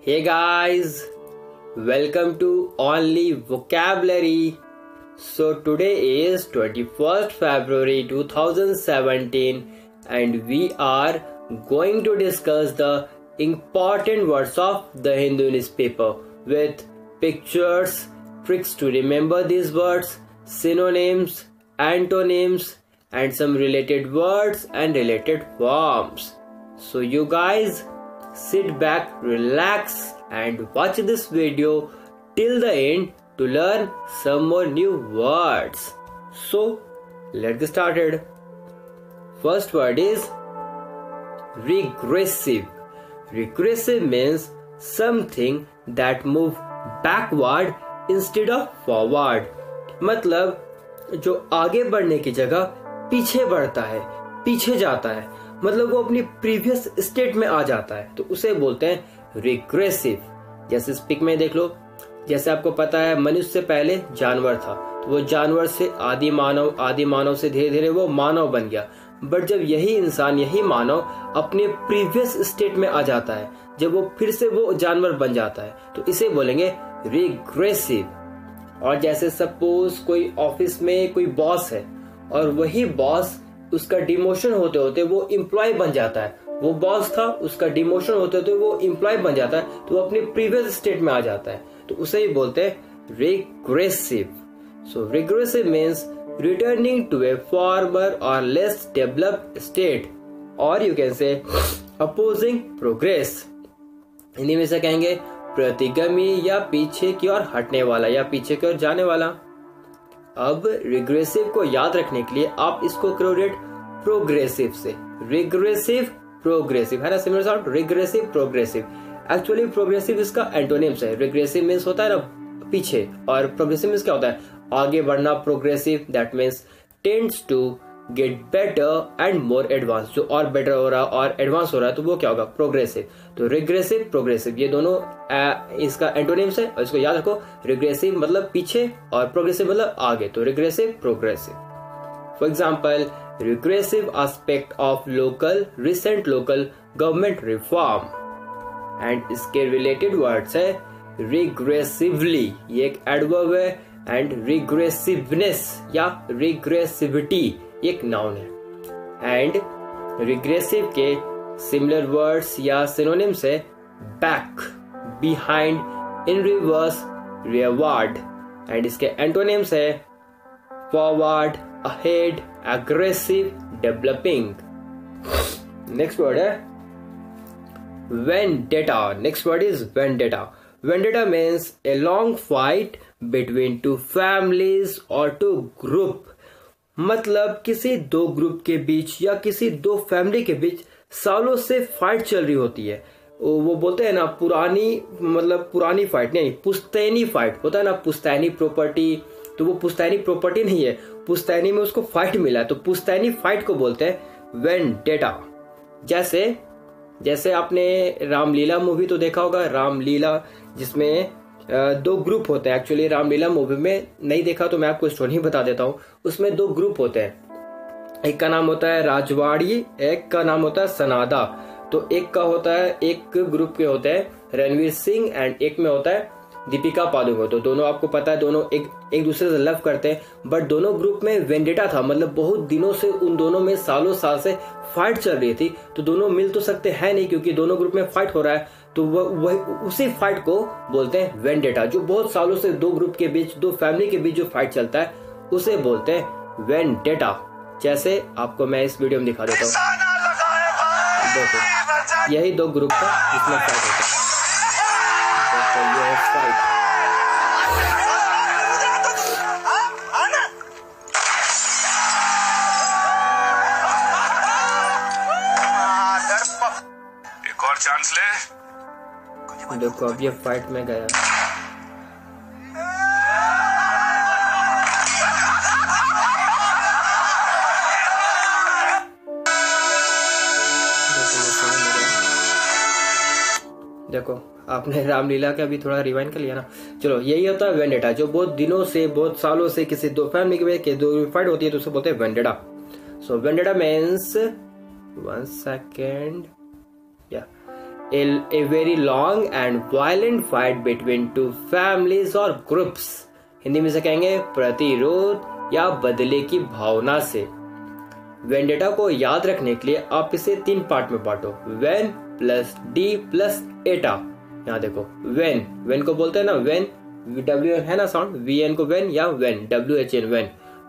Hey guys, welcome to Only Vocabulary. So today is 21st February 2017 and we are going to discuss the important words of the Hindu newspaper with pictures, tricks to remember these words, synonyms, antonyms and some related words and related forms. So you guys sit back, relax and watch this video till the end to learn some more new words. So let's get started. First word is regressive. Regressive means something that move backward instead of forward. मतलब जो आगे बढ़ने की जगह पीछे बढ़ता है, पीछे जाता है, मतलब वो अपनी प्रीवियस स्टेट में आ जाता है, तो उसे बोलते हैं रिग्रेसिव। जैसे इस पिक में देख लो, जैसे आपको पता है मनुष्य से पहले जानवर था, तो वो जानवर से आदि मानव से धीरे धीरे वो मानव बन गया। बट जब यही इंसान, यही मानव अपने प्रीवियस स्टेट में आ जाता है, जब वो फिर से वो जानवर बन जाता है, तो इसे बोलेंगे रिग्रेसिव। और जैसे सपोज कोई ऑफिस में कोई बॉस है और वही बॉस उसका डिमोशन होते होते वो एम्प्लॉय बन जाता है। वो बॉस था, उसका डिमोशन होते होते वो एम्प्लॉय बन जाता है, तो वो अपने प्रीवियस स्टेट में आ जाता है, तो उसे ही बोलते हैं regressive. So regressive means returning to a former और लेस डेवलप्ड स्टेट, और you can say opposing progress. Hindi में से कहेंगे प्रतिगामी या पीछे की ओर हटने वाला या पीछे की ओर जाने वाला। अब रिग्रेसिव को याद रखने के लिए आप इसको करोरेट प्रोग्रेसिव से। रिग्रेसिव प्रोग्रेसिव है ना, similar sound, regressive progressive. Actually progressive इसका एंटोनिम्स है। रिग्रेसिव मीन्स होता है ना पीछे, और प्रोग्रेसिव मीन्स क्या होता है आगे बढ़ना। Progressive that means tends to get better and more advance, जो और बेटर हो रहा है और एडवांस हो रहा है तो वो क्या होगा प्रोग्रेसिव। तो रिग्रेसिव प्रोग्रेसिव ये दोनों इसका एंटोनिम्स है, और इसको याद रखो। रिग्रेसिव मतलब पीछे और प्रोग्रेसिव मतलब आगे, तो regressive progressive. For example regressive aspect of recent local government reform. And इसके रिलेटेड वर्ड्स है रिग्रेसिवली, ये एक एडवर्ब है, एंड रिग्रेसिवनेस या रिग्रेसिविटी एक नाउन है। एंड रिग्रेसिव के सिमिलर वर्ड्स या सिनोनिम्स है back, behind, in reverse, rearward. And इसके एंटोनिम्स है forward, ahead, aggressive, developing. Next word है vendetta. Next word is vendetta. Vendetta means a long fight between two families or two group। मतलब किसी दो group के बीच या किसी दो फैमिली के बीच सालों से फाइट चल रही होती है। वो बोलते हैं ना पुरानी, मतलब पुरानी फाइट नहीं, पुश्तैनी फाइट होता है ना, पुश्तैनी प्रॉपर्टी। तो वो पुश्तैनी प्रॉपर्टी नहीं है, पुश्तैनी में उसको फाइट मिला है, तो पुश्तैनी फाइट को बोलते हैं वेंडेटा। जैसे आपने रामलीला मूवी तो देखा होगा, रामलीला जिसमें दो ग्रुप होते हैं। एक्चुअली रामलीला मूवी में नहीं देखा तो मैं आपको स्टोरी बता देता हूँ। उसमें दो ग्रुप होते हैं, एक का नाम होता है राजवाड़ी, एक का नाम होता है सनादा। तो एक का होता है, एक ग्रुप के होते हैं रणवीर सिंह एंड एक में होता है दीपिका पादुकोण। तो दोनों आपको पता है दोनों एक दूसरे से लव करते हैं, बट दोनों ग्रुप में वेंडेटा था, मतलब बहुत दिनों से उन दोनों में सालों साल से फाइट चल रही थी। तो दोनों मिल तो सकते हैं नहीं, क्योंकि दोनों ग्रुप में फाइट हो रहा है, तो वह उसी फाइट को बोलते हैं वेंडेटा। जो बहुत सालों से दो ग्रुप के बीच, दो फैमिली के बीच जो फाइट चलता है उसे बोलते हैं वेंडेटा। जैसे आपको मैं इस वीडियो में दिखा देता हूँ, देखो यही दो ग्रुप था जिसमें फाइट होता है। एक और चांस ले। देखो अब ये फाइट में गया। देखो आपने रामलीला का भी थोड़ा रिवाइंड कर लिया ना। चलो यही होता है वेंडेटा, जो बहुत दिनों से, बहुत सालों से किसी दो फैमिली के दो फाइट होती है तो उसे बोलते हैं vendetta. So vendetta means 1 second, yeah, a very long and violent fight between two families or groups. Hindi में से कहेंगे प्रतिरोध या बदले की भावना से। वेंडेटा को याद रखने के लिए आप इसे 3 पार्ट में बांटो, when plus D plus iota. यहाँ देखो वेन को बोलते हैं ना वेन, W है ना साउंड, VN को वेन या वेन, WHN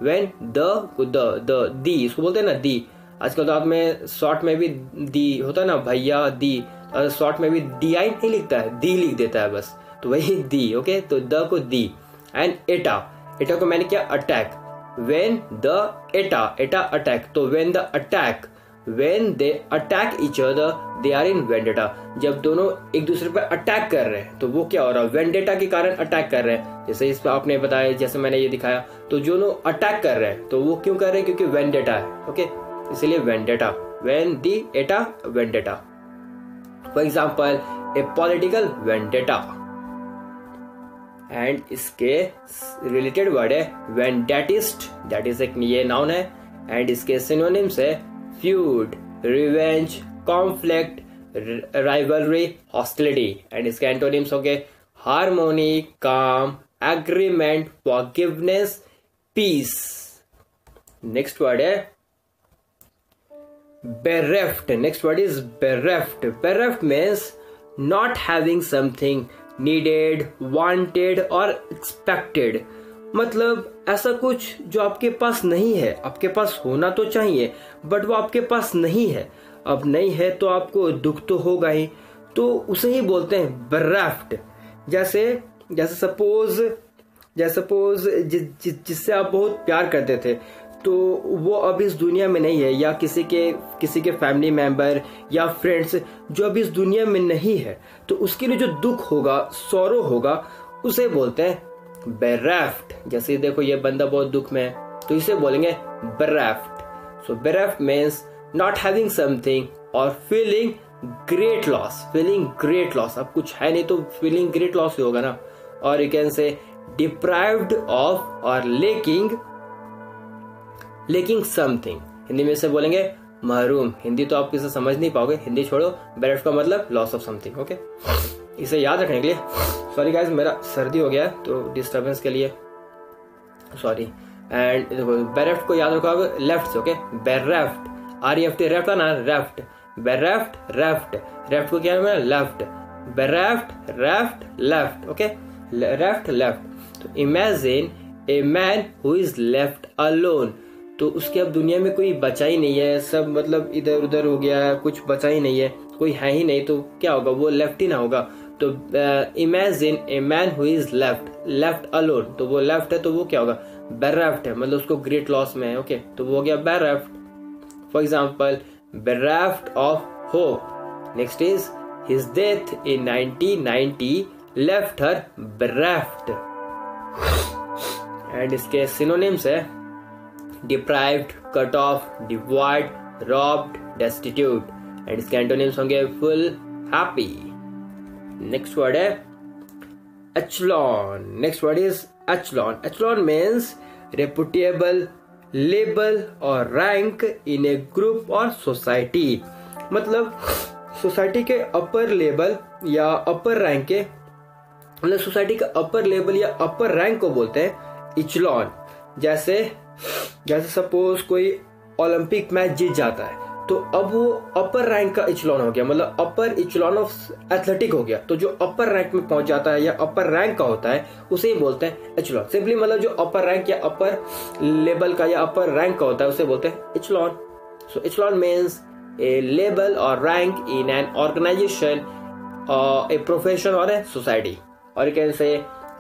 वेन द दी इसको बोलते हैं ना दी। आजकल तो आप में शॉर्ट में भी दी होता है ना भैया दी, और शॉर्ट में भी DI नहीं लिखता है, दी लिख देता है बस, तो वही दी। ओके, तो द को दी। एंड एटा को मैंने किया attack, when the Etah attack, तो when the attack, when they attack each other they are in vendetta. जब दोनों एक दूसरे पर अटैक कर रहे हैं तो वो क्या हो रहा है, वेंडेटा के कारण अटैक कर रहे हैं। जैसे इस पर आपने बताया, जैसे मैंने ये दिखाया, तो जो लोग अटैक कर रहे हैं तो वो क्यों कर रहे हैं, क्योंकि वेंडेटा है। ओके, इसलिए vendetta, when the Etah vendetta. For example A political vendetta, and इसके रिलेटेड वर्ड है वेंडेटिस्ट, दैट इज एक ये नाउन है, एंड इसके सिनोनिम्स है feud, revenge, conflict, rivalry, hostility, and इसके एंटोनिम्स हो गए harmony, calm, agreement, forgiveness, peace. Next word है bereft. Next word is bereft. Bereft means not having something needed, wanted or expected. मतलब ऐसा कुछ जो आपके पास नहीं है, आपके पास होना तो चाहिए बट वो आपके पास नहीं है। अब नहीं है तो आपको दुख तो होगा ही, तो उसे ही बोलते हैं bereft। जैसे सपोज जिससे आप बहुत प्यार करते थे तो वो अब इस दुनिया में नहीं है, या किसी के फैमिली मेंबर या फ्रेंड्स जो अब इस दुनिया में नहीं है, तो उसके लिए जो दुख होगा, सॉरो होगा, उसे बोलते हैं bereft। जैसे देखो ये बंदा बहुत दुख में है तो इसे बोलेंगे bereft। So bereft means not having something or feeling great loss, feeling great loss। अब कुछ है नहीं तो feeling great loss ही होगा ना। और you can say deprived of or lacking something, Hindi में से बोलेंगे महरूम। हिंदी तो आप इसे समझ नहीं पाओगे, हिंदी छोड़ो। bereft का मतलब लॉस ऑफ समथिंग। ओके, इसे याद रखने के लिए, सॉरी गाइस मेरा सर्दी हो गया है तो डिस्टर्बेंस के लिए सॉरी। एंड देखो bereft को याद रखो लेफ्ट से। ओके, bereft, REFT, रेफ्ट था ना, रेफ्ट, bereft, रेफ्ट को क्या है, left, bereft, left. Okay, reft left. तो imagine a man who is left alone, तो उसके अब दुनिया में कोई बचा ही नहीं है, सब मतलब इधर उधर हो गया है, कुछ बचा ही नहीं है, कोई है ही नहीं, तो क्या होगा, वो लेफ्ट ही ना होगा। तो imagine a man who is left alone, तो वो लेफ्ट है तो वो क्या होगा, bereft है, मतलब उसको ग्रेट लॉस में है। ओके, तो वो हो गया bereft। For example bereft of hope. Next is his death in 1990 left her bereft। And इसके सिनोनिम्स है deprived, cut off, devoid, robbed, destitute, and इसके एंटोनिम्स होंगे full, happy। नेक्स्ट वर्ड है echelon। Next word is echelon। echelon means reputable label और rank in a group और society। मतलब society के upper level या अपर रैंक के, मतलब सोसाइटी का अपर लेवल या अपर रैंक को बोलते हैं इचलॉन। जैसे सपोज कोई ओलंपिक मैच जीत जाता है तो अब वो अपर रैंक का इचलॉन हो गया, मतलब अपर इचलॉन ऑफ एथलेटिक हो गया। तो जो अपर रैंक में पहुंच जाता है या अपर रैंक का होता है उसे ही बोलते हैं इचलॉन। सिंपली मतलब जो अपर रैंक या अपर लेवल का या अपर रैंक का होता है उसे बोलते हैं echelon. So echelon means a level और rank in an organization, a profession और ए सोसाइटी, और you can say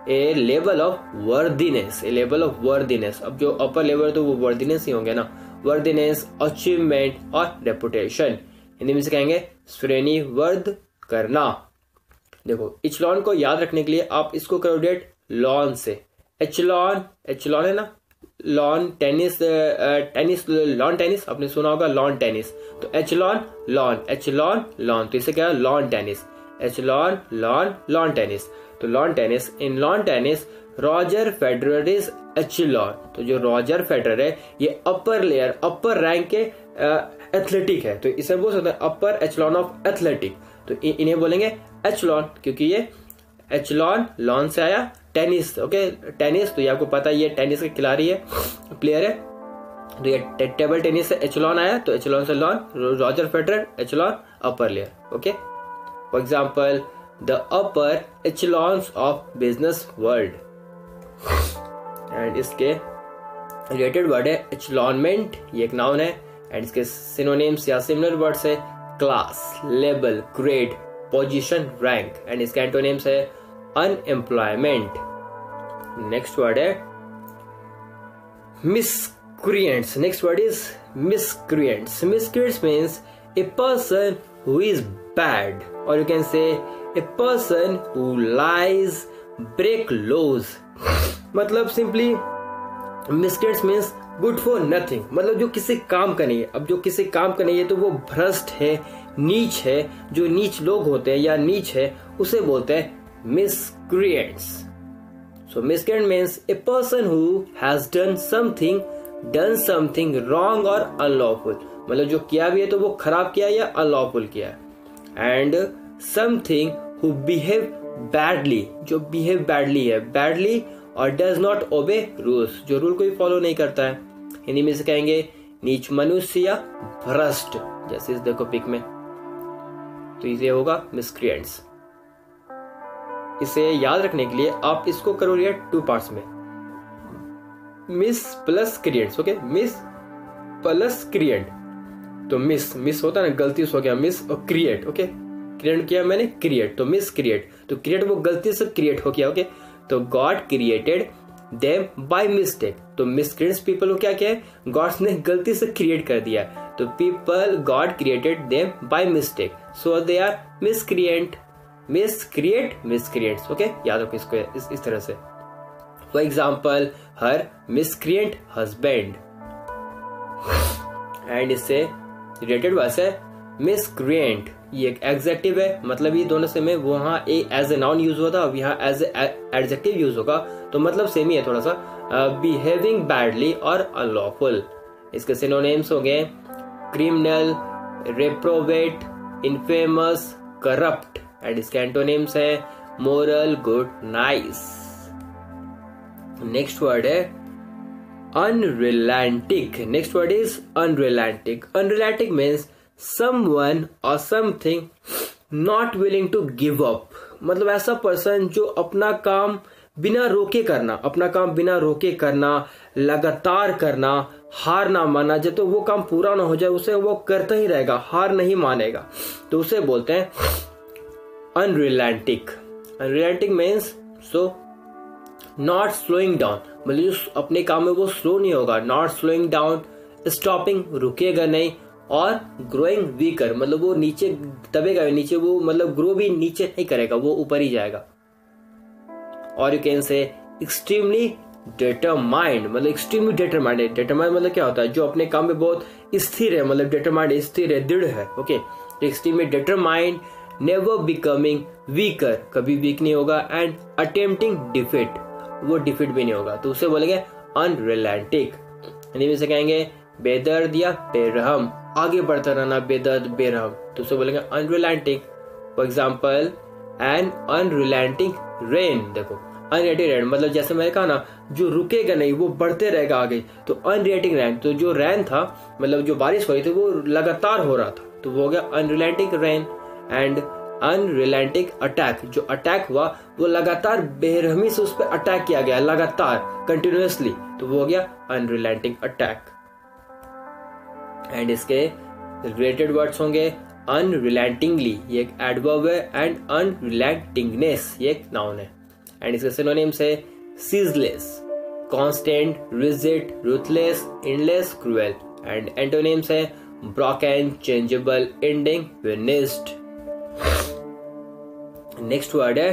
a level of worthiness, a level of worthiness. अब जो अपर लेवल तो वो वर्दीनेस ही होंगे ना, वर्दीनेस, अचीवमेंट और रेपुटेशन। हिंदी में से कहेंगे श्रेणी वर्ध करना। देखो इचलॉन को याद रखने के लिए आप इसको करोडेट लॉन से। एचलॉन है ना, लॉन टेनिस, लॉन टेनिस आपने सुना होगा, लॉन टेनिस। तो एचलॉन लॉन, तो इसे क्या है, lawn tennis. Echelon lawn tennis. तो lawn tennis, in lawn tennis Roger Federer is echelon. तो जो रॉजर फेडरर है ये अपर लेयर, अपर रैंक के एथलेटिक है, तो इसे बोल सकते हैं अपर एचलॉन ऑफ एथलेटिक। तो इन्हें बोलेंगे एचलॉन, क्योंकि ये एचलॉन लॉन से आया टेनिस। ओके, टेनिस तो ये आपको पता है, ये टेनिस के खिलाड़ी है, प्लेयर है, तो ये टेबल टेनिस से एचलॉन आया, तो एचलॉन से lawn, Roger Federer echelon upper layer. Okay, for example the upper echelons of business world, and इसके रिलेटेड वर्ड है एचलॉनमेंट, ये एक नाउन है, एंड इसके सिनोनिम्स या सिमिलर वर्ड्स है class, level, grade, position, rank, and इसके एंटोनिम्स है अनएम्प्लॉयमेंट। नेक्स्ट वर्ड है miscreants. Next word is miscreants. Miscreants means a person who is bad, or you can say a person who lies, break laws. मतलब simply miscreants means good for nothing, मतलब जो किसी काम का नहीं है। अब जो किसी काम का नहीं है तो वो भ्रष्ट है, नीच है, जो नीच लोग होते हैं या नीच है उसे बोलते हैं miscreants. So miscreant means a person who has done something wrong or unlawful, मतलब जो किया भी है तो वो खराब किया या unlawful किया है। And something who behave badly, जो behave badly है, badly, और does not obey rules, जो रूल कोई फॉलो नहीं करता है। हिंदी में से कहेंगे नीच मनुष्य या भ्रष्ट, जैसे इस देखो पिक में, तो इसे होगा miscreants। इसे याद रखने के लिए आप इसको करो ये 2 पार्ट्स में, miss plus creates. Okay, miss plus create, तो मिस होता है ना, गलती से हो गया मिस, और क्रिएट, ओके, क्रिएट किया मैंने, क्रिएट, तो मिस क्रिएट, तो क्रिएट वो गलती से क्रिएट हो गया। ओके, तो God created them by mistake, तो मिसक्रिएट्स पीपल को क्या किया है, गॉड ने गलती से क्रिएट कर दिया, तो people God created them by mistake, so they are miscreant, miscreants. Okay, याद रखो इसको इस तरह से। फॉर एग्जाम्पल हर miscreant husband, एंड इससे रिलेटेड वर्ड है miscreant, ये एक एडजेक्टिव है, मतलब ये दोनों से में वहां एज ए नाउन यूज हुआ था, अब यहाँ एज एडजेक्टिव यूज होगा, तो मतलब सेम ही है थोड़ा सा, बिहेविंग बैडली और अनलॉफुल। इसके सिनोनिम्स होंगे criminal, reprobate, infamous, corrupt, and इसके एंटोनिम्स है moral, good, nice. Next word है unrelenting. Next word is unrelenting. Unrelenting means someone or something not willing to give up, मतलब ऐसा पर्सन जो अपना काम बिना रोके करना, लगातार करना, हार ना मानना, जब तो वो काम पूरा ना हो जाए उसे वो करता ही रहेगा, हार नहीं मानेगा, तो उसे बोलते हैं unrelenting. Unrelenting means so not slowing down, मतलब जो अपने काम में वो स्लो नहीं होगा, नॉट स्लोइंग डाउन, स्टॉपिंग रुकेगा नहीं, और ग्रोइंग वीकर, मतलब वो नीचे दबेगा नीचे, वो मतलब ग्रो भी नीचे नहीं करेगा, वो ऊपर ही जाएगा। और यू कैन से एक्सट्रीमली डिटरमाइंड, मतलब एक्सट्रीमली डिटरमाइंड, डिटरमाइंड मतलब क्या होता है, जो अपने काम में बहुत स्थिर है, मतलब डिटरमाइंड स्थिर है, दृढ़ है। Okay, extremely determined, never becoming weaker, कभी वीक नहीं होगा, एंड अटेम्प्टिंग डिफीट, वो डिफीट भी नहीं होगा, तो उसे बोलेंगे अनरिलेंटिक। हिंदी में से कहेंगे बेदर्द या बेरहम, आगे बढ़ता रहना, बेदर्द बेरहम, तो उसे बोलेंगे unrelenting. For example an unrelenting rain, देखो अनरिलेंटिंग रेन मतलब जैसे मैंने कहा ना, जो रुकेगा नहीं वो बढ़ते रहेगा आगे, तो अनरिलेंटिंग रेन, तो जो रेन था मतलब जो बारिश हो रही थी वो लगातार हो रहा था, तो वो हो गया unrelenting rain. And unrelenting attack, जो अटैक हुआ वो लगातार बेरहमी से उस पर अटैक किया गया, लगातार कंटिन्यूअसली, तो वो हो गया अनरिलेंटिंग अटैक। एंड इसके रिलेटेड वर्ड्स होंगे अनरिलेंटिंगली, ये एक एडवर्ब है, एंड अनरिलेंटिंगनेस, ये एक नाउन है। एंड इसके सिनोनिम्स है ceaseless, constant, rigid, ruthless, endless, cruel, and antonyms है broken, changeable, ending, finished. Next word है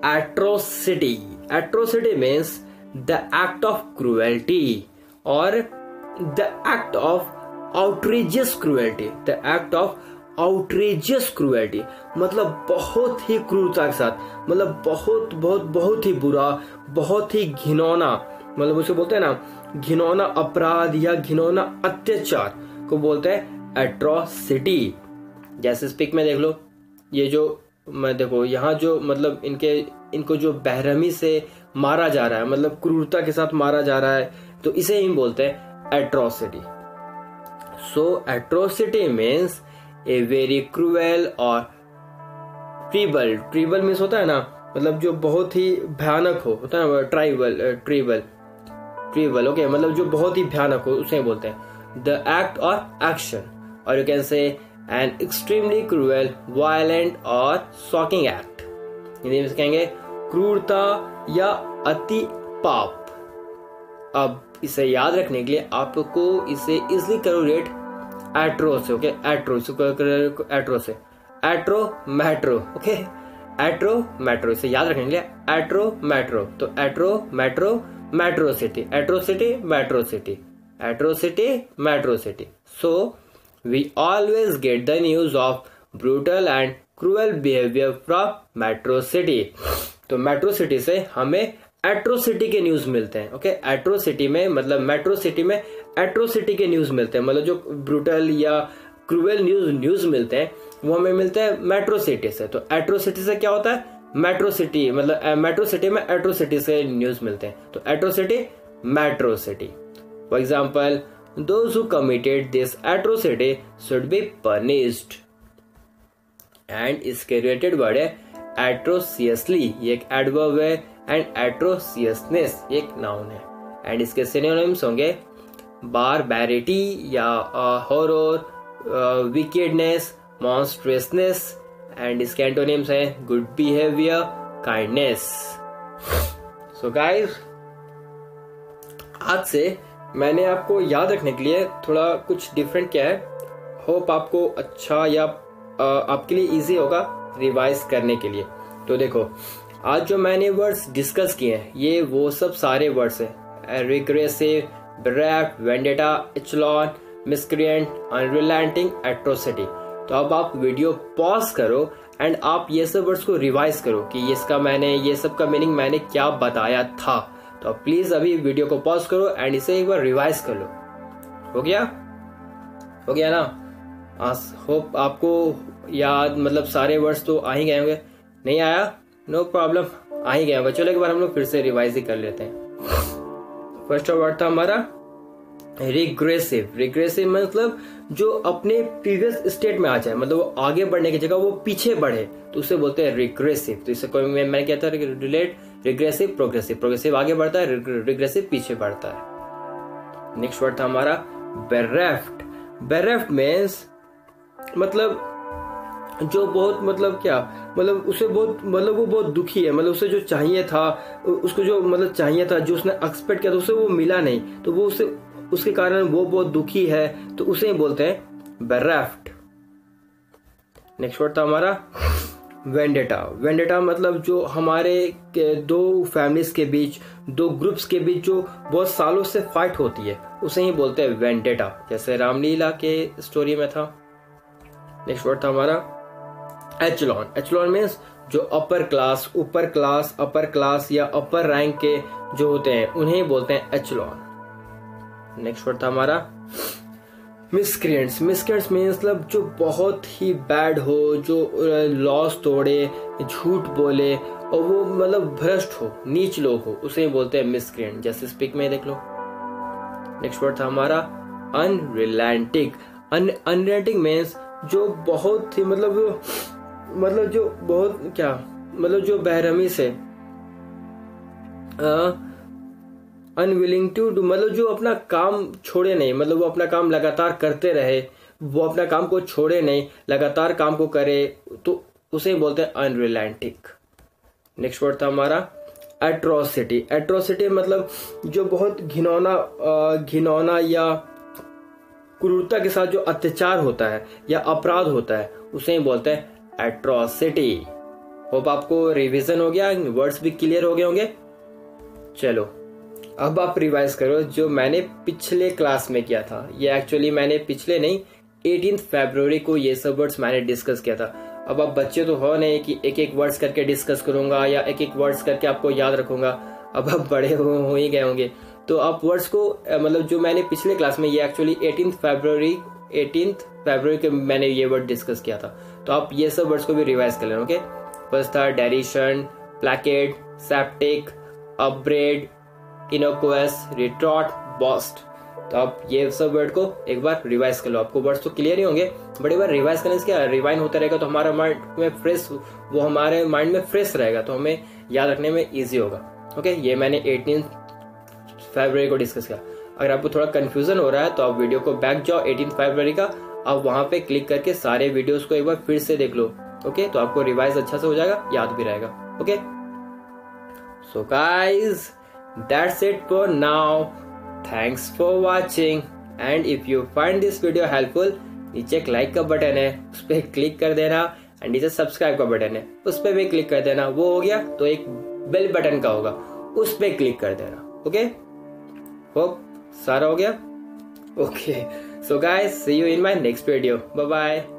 atrocity. Atrocity means the act of cruelty or the act of outrageous cruelty, the act of outrageous cruelty, मतलब बहुत ही क्रूरता के साथ, मतलब बहुत बहुत बहुत ही बुरा, बहुत ही घिनौना, मतलब उसे बोलते हैं ना घिनौना अपराध या घिनौना अत्याचार को बोलते हैं एट्रोसिटी। जैसे स्पीक में देख लो, ये जो मैं देखो यहाँ जो मतलब इनको जो बेरहमी से मारा जा रहा है, मतलब क्रूरता के साथ मारा जा रहा है, तो इसे ही बोलते हैं atrocity. So atrocity means a very cruel और ट्रीबल मीन्स होता है ना, मतलब जो बहुत ही भयानक हो, होता है ना, ट्रीबल ओके, मतलब जो बहुत ही भयानक हो उसे बोलते हैं द एक्ट और एक्शन, और यू कैन से एन एक्सट्रीमली क्रूएल, वायलेंट और शॉकिंग एक्ट। हिंदी में कहेंगे क्रूरता या अति पाप। अब इसे याद रखने के लिए आपको इसे इजिली करो रेट एट्रो से, ओके, एट्रो से, atro metro, okay, atro metro, इसे याद रखने के लिए एट्रो मेट्रो, तो atro metro metro city, atro city metro city, atro city metro city. So we always get the news of brutal and cruel behaviour from metro city. तो metro city से हमें atrocity के news मिलते हैं, okay, atrocity में मतलब metro city में atrocity के न्यूज मिलते हैं, मतलब जो ब्रूटल या क्रूएल न्यूज मिलते हैं वो हमें मिलते हैं मेट्रो सिटी से। तो एट्रोसिटी से क्या होता है, मेट्रो सिटी, मतलब मेट्रो सिटी में एट्रोसिटी से न्यूज मिलते हैं, तो atrocity metro city. For example, those who committed this atrocity should be punished, and इसके रिलेटेड वर्ड है एट्रोसियसली, ये एक एडवर्ब है, एंड एट्रोसियसनेस एक नाउन है, एंड इसके सिनोनिम्स होंगे बारबैरिटी या हॉरर, विकेडनेस, मॉन्स्ट्रसनेस, एंड इसके एंटोनिम्स है good behaviour, kindness. So guys, आज से मैंने आपको याद रखने के लिए थोड़ा कुछ डिफरेंट किया है। होप आपको अच्छा या आपके लिए इजी होगा रिवाइज करने के लिए। तो देखो, आज जो मैंने वर्ड्स डिस्कस किए हैं ये वो सब सारे वर्ड्स हैं, regressive, bereft, vendetta, echelon, miscreant, unrelenting, atrocity. तो अब आप वीडियो पॉज करो एंड आप ये सब वर्ड्स को रिवाइज करो कि ये सब का मीनिंग मैंने क्या बताया था। तो आप प्लीज अभी वीडियो को पॉज करो एंड इसे एक बार रिवाइज कर लो। हो गया ना? होप आपको याद, मतलब सारे वर्ड्स तो आ ही गए होंगे। नहीं आया, नो प्रॉब्लम, आ ही गया होगा। चलो एक बार हम लोग फिर से रिवाइज ही कर लेते हैं। फर्स्ट वर्ड था हमारा रिग्रेसिव। रिग्रेसिव मतलब जो अपने प्रीवियस स्टेट में आ जाए, मतलब वो आगे बढ़ने की जगह वो पीछे बढ़े, तो उसे बोलते हैं रिग्रेसिव। तो इससे कोई मैंने क्या था, रिलेट रिग्रेसिव प्रोग्रेसिव। प्रोग्रेसिव आगे बढ़ता है, रिग्रेसिव पीछे बढ़ता है। नेक्स्ट वर्ड था हमारा बेरेफ्ट। बेरेफ्ट मीन्स मतलब जो बहुत, मतलब क्या, मतलब उसे बहुत, मतलब वो बहुत दुखी है, मतलब उसे जो चाहिए था, उसको जो मतलब चाहिए था, जो उसने एक्सपेक्ट किया था, उसे वो मिला नहीं, तो वो उसके कारण वो बहुत दुखी है, तो उसे ही बोलते हैं बेरेफ्ट। नेक्स्ट वर्ड था हमारा वेंडेटा। वेंडेटा मतलब जो हमारे दो फैमिलीज के बीच, दो ग्रुप्स के बीच जो बहुत सालों से फाइट होती है, उसे ही बोलते हैं वेंडेटा, जैसे रामलीला के स्टोरी में था। नेक्स्ट वर्ड था हमारा एचलॉन। एचलॉन मीन्स जो अपर क्लास, ऊपर क्लास, अपर क्लास या अपर रैंक के जो होते हैं उन्हें बोलते हैं एचलॉन। नेक्स्ट वर्ड था हमारा मिसक्रिएंट्स। मिसक्रिएंट्स मीन्स मतलब जो बहुत ही बैड हो, जो लॉस तोड़े, झूठ बोले और वो मतलब भ्रष्ट हो, नीच लोग हो, उसे बोलते हैं मिसक्रिएंट, जैसे स्पीक में देख लो। नेक्स्ट वर्ड था हमारा अनरिलेंटिंग। अनरिलेंटिंग मीन्स जो बहुत ही मतलब जो बहुत क्या, मतलब जो बेरहमी से, अनविलिंग टू डू, मतलब जो अपना काम छोड़े नहीं, मतलब वो अपना काम लगातार करते रहे, वो अपना काम को छोड़े नहीं, लगातार काम को करे, तो उसे बोलते हैं अनरिलेंटिंग। नेक्स्ट वर्ड था हमारा एट्रोसिटी। एट्रोसिटी मतलब जो बहुत घिनौना या क्रूरता के साथ जो अत्याचार होता है या अपराध होता है, उसे ही बोलते हैं एट्रोसिटी। होप आपको रिवीजन हो गया, वर्ड्स भी क्लियर हो गए होंगे। चलो अब आप रिवाइज करो जो मैंने पिछले क्लास में किया था। ये एक्चुअली मैंने पिछले नहीं, 18 फरवरी को ये सब वर्ड्स मैंने डिस्कस किया था। अब आप बच्चे तो हो नहीं कि एक एक वर्ड्स करके डिस्कस करूंगा या एक एक वर्ड्स करके आपको याद रखूंगा। अब आप बड़े हो ही गए होंगे, तो आप वर्ड्स को, मतलब जो मैंने पिछले क्लास में, ये एक्चुअली 18 फरवरी के मैंने ये वर्ड डिस्कस किया था, तो आप ये सब वर्ड्स को भी रिवाइज कर लेना। ओके, फर्स्ट था डेरिशन, प्लैकेट, सेप्टिक, अपब्रेड, इनोकुअस, रिट्रॉट, बॉस्ट। तो आप ये सब वर्ड को एक बार रिवाइज कर लो। आपको वर्ड्स तो क्लियर ही होंगे, बट एक बार रिवाइज करने से क्या रिवाइंड होता रहेगा तो हमारा माइंड में फ्रेश, वो हमारे माइंड में फ्रेश रहेगा, तो हमें याद रखने में ईजी होगा। ओके, ये मैंने 18 फरवरी को डिस्कस किया। अगर आपको थोड़ा कंफ्यूजन हो रहा है तो आप वीडियो को बैक जाओ 18 फरवरी का, आप वहां पे क्लिक करके सारे वीडियोस को एक बार फिर से देख लो। ओके, तो आपको रिवाइज अच्छा से हो जाएगा, याद भी रहेगा। Okay, so guys that's it for now. Thanks for watching, and if you find this video helpful, नीचे एक लाइक का बटन है, उस पर क्लिक कर देना, एंड नीचे सब्सक्राइब का बटन है, उस पर भी क्लिक कर देना। वो हो गया तो एक बेल बटन का होगा, उस पर क्लिक कर देना। ओके, होप सारा हो गया। Okay, so guys see you in my next video. Bye bye.